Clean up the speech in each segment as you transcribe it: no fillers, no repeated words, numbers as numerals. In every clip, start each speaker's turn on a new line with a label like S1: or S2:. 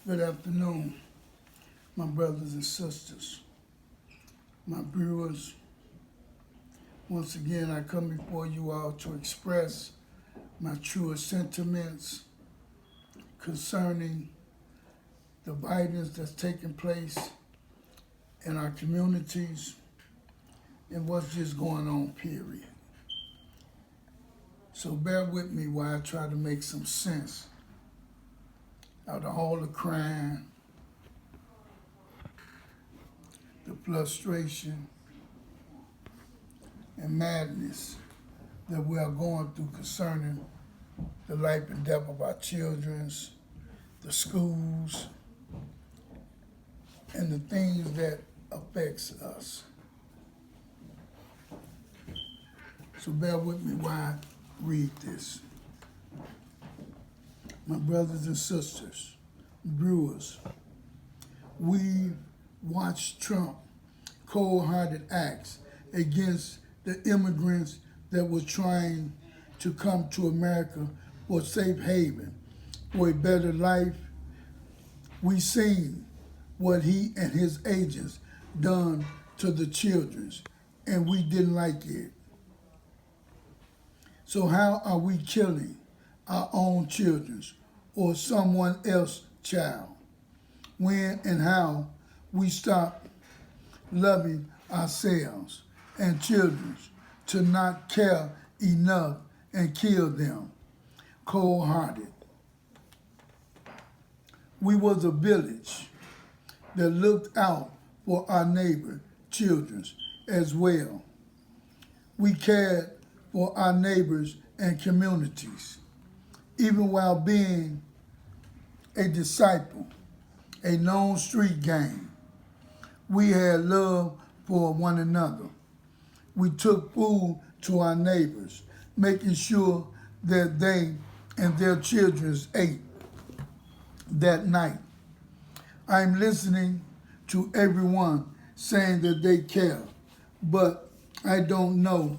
S1: Good afternoon, my brothers and sisters, my viewers. Once again, I come before you all to express my truest sentiments concerning the violence that's taking place in our communities and what's just going on, period. So bear with me while I try to make some sense out of all the crime, the frustration, and madness that we are going through concerning the life and death of our children, the schools, and the things that affects us. So bear with me while I read this. My brothers and sisters, viewers, we watched Trump cold-hearted acts against the immigrants that were trying to come to America for safe haven, for a better life. We seen what he and his agents done to the children, and we didn't like it. So how are we killing our own children or someone else's child? When and how we stop loving ourselves and children to not care enough and kill them cold-hearted. We was a village that looked out for our neighbor children as well. We cared for our neighbors and communities, even while being a disciple, a known street gang. We had love for one another. We took food to our neighbors, making sure that they and their children ate that night. I'm listening to everyone saying that they care, but I don't know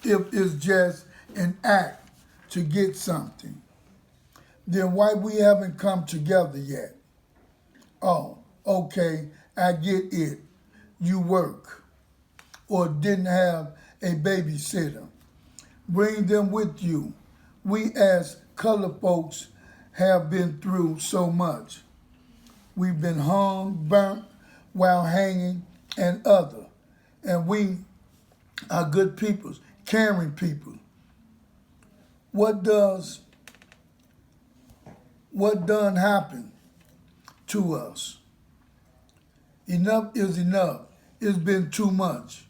S1: if it's just an act to get something. Then why we haven't come together yet? Oh, okay, I get it. You work or didn't have a babysitter. Bring them with you. We as colored folks have been through so much. We've been hung, burnt while hanging, and other. And we are good people, caring people. What done happen to us? Enough is enough. It's been too much.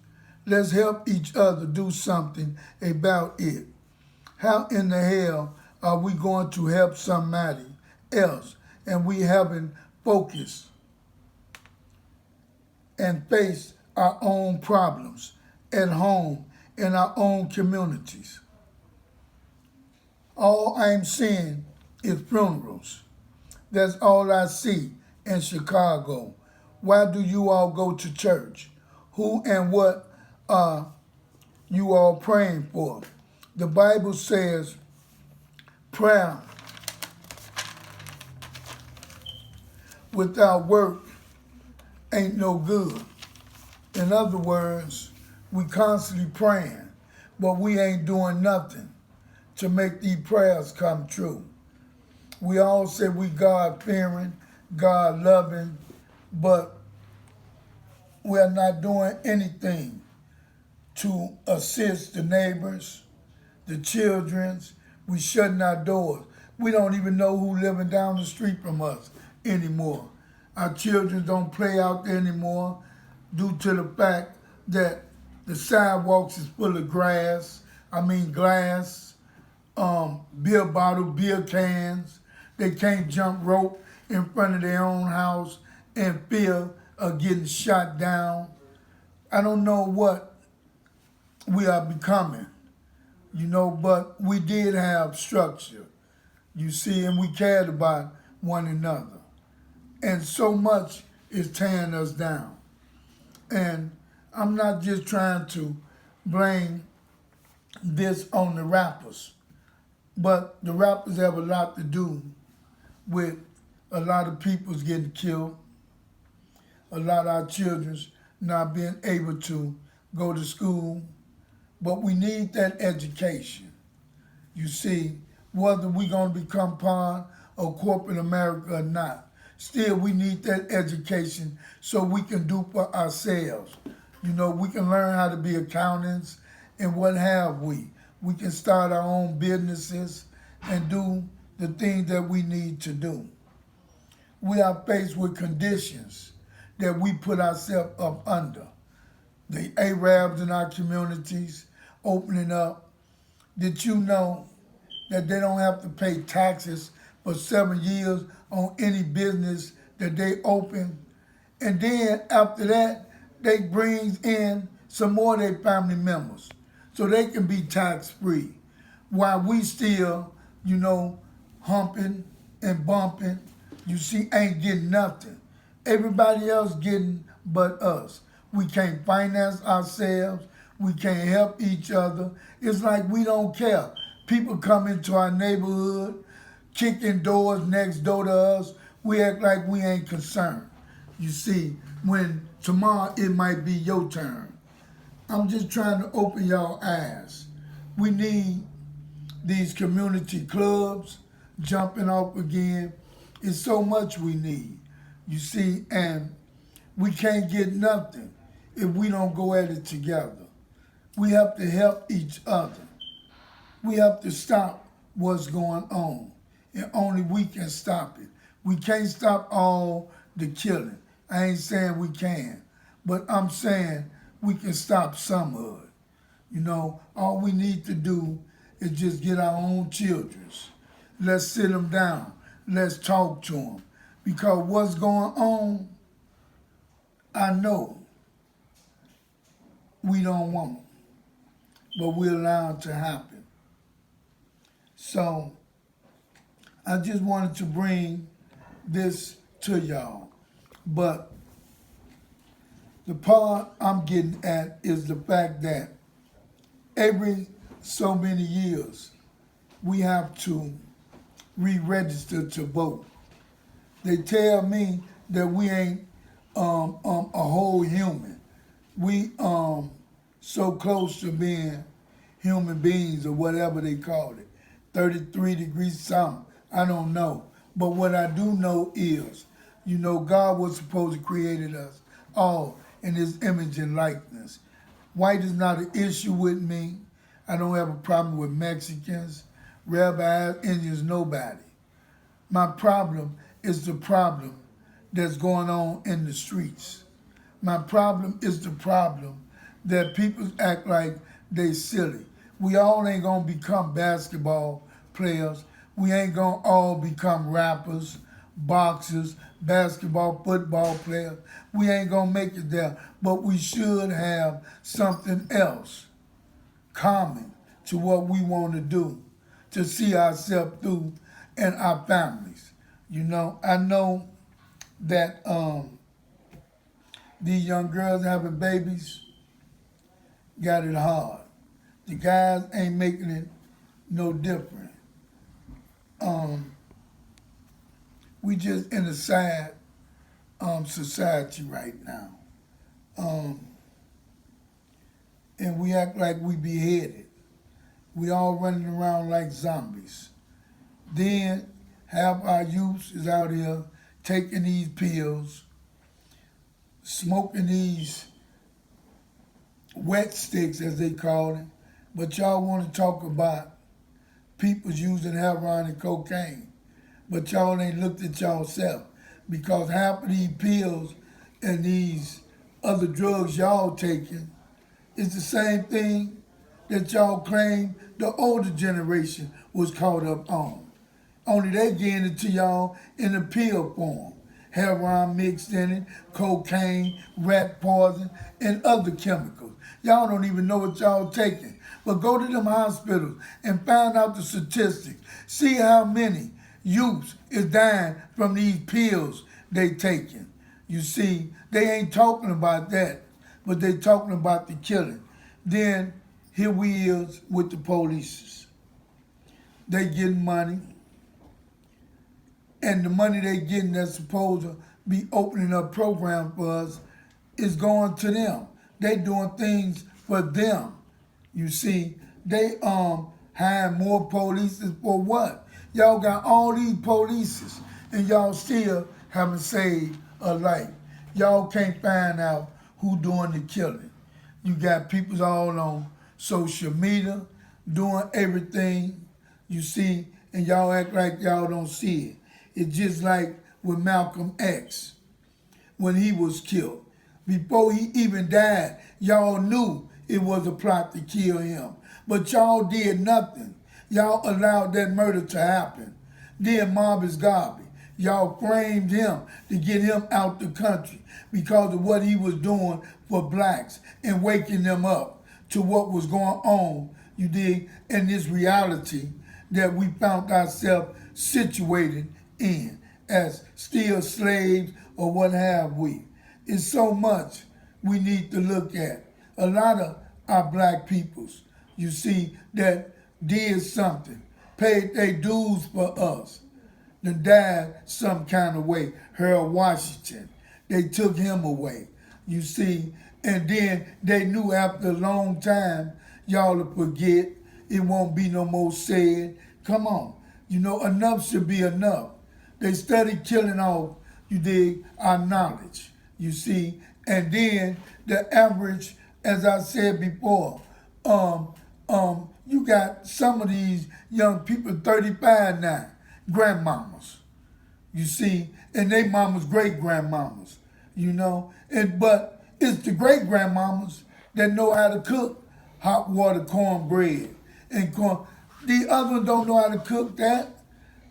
S1: Let's help each other do something about it. How in the hell are we going to help somebody else and we haven't focused and faced our own problems at home in our own communities? All I'm seeing is funerals. That's all I see in Chicago. Why do you all go to church? Who and what are you all praying for? The Bible says prayer without work ain't no good. In other words, we constantly praying, but we ain't doing nothing to make these prayers come true. We all say we God-fearing, God-loving, but we're not doing anything to assist the neighbors, the children. We shutting our doors. We don't even know who living down the street from us anymore. Our children don't play out there anymore due to the fact that the sidewalks is full of glass, beer bottle, beer cans. They can't jump rope in front of their own house in fear of getting shot down. I don't know what we are becoming, but we did have structure, and we cared about one another. And so much is tearing us down. And I'm not just trying to blame this on the rappers, but the rappers have a lot to do with a lot of people's getting killed, a lot of our children's not being able to go to school, but we need that education. You see, whether we're going to become part of corporate America or not, still we need that education so we can do for ourselves. You know, we can learn how to be accountants and what have we. We can start our own businesses and do the things that we need to do. We are faced with conditions that we put ourselves up under. The Arabs in our communities opening up. Did you know that they don't have to pay taxes for 7 years on any business that they open? And then after that, they bring in some more of their family members so they can be tax free. While we still, you know, humping and bumping, you see, ain't getting nothing. Everybody else getting but us. We can't finance ourselves. We can't help each other. It's like we don't care. People come into our neighborhood, kicking doors next door to us. We act like we ain't concerned. You see, when tomorrow it might be your turn. I'm just trying to open y'all eyes. We need these community clubs jumping off again. It's so much we need, you see, and we can't get nothing if we don't go at it together. We have to help each other. We have to stop what's going on, and only we can stop it. We can't stop all the killing. I ain't saying we can, but I'm saying we can stop some of it. You know, all we need to do is just get our own children. Let's sit them down. Let's talk to them. Because what's going on, I know we don't want it, but we allow it to happen. So I just wanted to bring this to y'all. But the part I'm getting at is the fact that every so many years we have to re-register to vote. They tell me that we ain't a whole human. We so close to being human beings or whatever they call it. 33 degrees something. I don't know. But what I do know is, you know, God was supposed to create us all in his image and likeness. White is not an issue with me. I don't have a problem with Mexicans, rabbis, Indians, nobody. My problem is the problem that's going on in the streets. My problem is the problem that people act like they silly. We all ain't gonna become basketball players. We ain't gonna all become rappers, boxers, basketball, football players. We ain't gonna make it there, but we should have something else common to what we want to do to see ourselves through and our families. You know, I know that these young girls having babies got it hard. The guys ain't making it no different. We just in a sad society right now. And we act like we beheaded. We all running around like zombies. Then half our youth is out here taking these pills, smoking these wet sticks, as they call it. But y'all want to talk about people using heroin and cocaine. But y'all ain't looked at y'allself, because half of these pills and these other drugs y'all taking is the same thing that y'all claim the older generation was caught up on. Only they getting it to y'all in a pill form. Heroin mixed in it, cocaine, rat poison, and other chemicals. Y'all don't even know what y'all taking. But go to them hospitals and find out the statistics. See how many youths is dying from these pills they taking. You see, they ain't talking about that, but they talking about the killing. Then here we is with the police. They getting money, and the money they getting that's supposed to be opening up programs for us is going to them. They doing things for them. You see, they hiring more police for what? Y'all got all these polices and y'all still haven't saved a life. Y'all can't find out who doing the killing. You got people all on social media doing everything, you see, and y'all act like y'all don't see it. It's just like with Malcolm X when he was killed. Before he even died, y'all knew it was a plot to kill him. But y'all did nothing. Y'all allowed that murder to happen. Then Marcus Garvey, y'all framed him to get him out the country because of what he was doing for blacks and waking them up to what was going on, you dig, in this reality that we found ourselves situated in as still slaves or what have we. It's so much we need to look at. A lot of our black peoples, you see, that did something, paid their dues for us, then died some kind of way. Harold Washington, they took him away, you see, and then they knew after a long time, y'all will forget, it won't be no more said. Come on, you know, enough should be enough. They started killing off, you dig, our knowledge, you see, and then the average, as I said before, you got some of these young people, 35 now, grandmamas, you see, and they mamas great grandmamas, you know, but it's the great grandmamas that know how to cook hot water cornbread and corn. The other ones don't know how to cook that,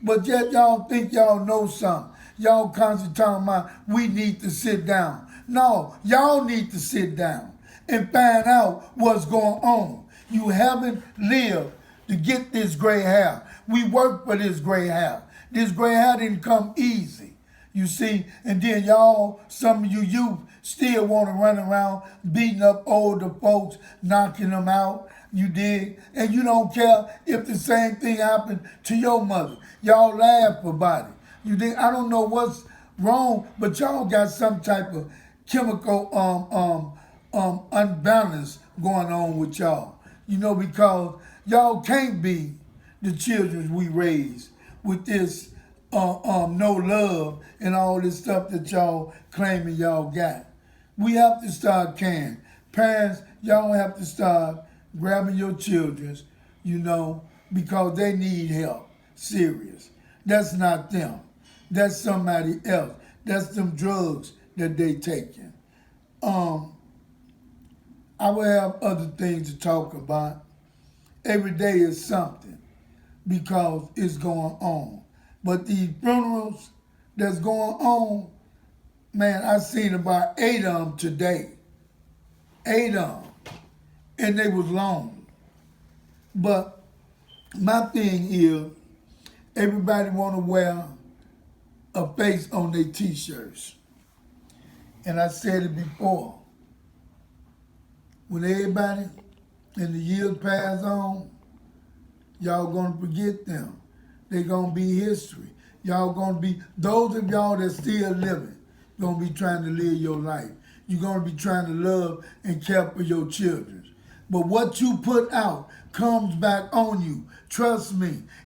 S1: but yet y'all think y'all know something. Y'all constantly talking about we need to sit down. No, y'all need to sit down and find out what's going on. You haven't lived to get this gray hair. We worked for this gray hair. This gray hair didn't come easy, you see. And then y'all, some of you youth, still want to run around beating up older folks, knocking them out, you dig? And you don't care if the same thing happened to your mother. Y'all laugh about it. You dig? I don't know what's wrong, but y'all got some type of chemical unbalance going on with y'all. You know, because y'all can't be the children we raised with this no love and all this stuff that y'all claiming y'all got. We have to start caring. Parents, y'all have to start grabbing your children, you know, because they need help. Serious. That's not them. That's somebody else. That's them drugs that they taking. I will have other things to talk about. Every day is something because it's going on. But these funerals that's going on, man, I seen about 8 of them today. 8 of them. And they was long. But my thing is, everybody want to wear a face on their t-shirts. And I said it before. When everybody in the years pass on, y'all gonna forget them. They gonna be history. Y'all gonna be, those of y'all that still living, gonna be trying to live your life. You're gonna be trying to love and care for your children. But what you put out comes back on you. Trust me,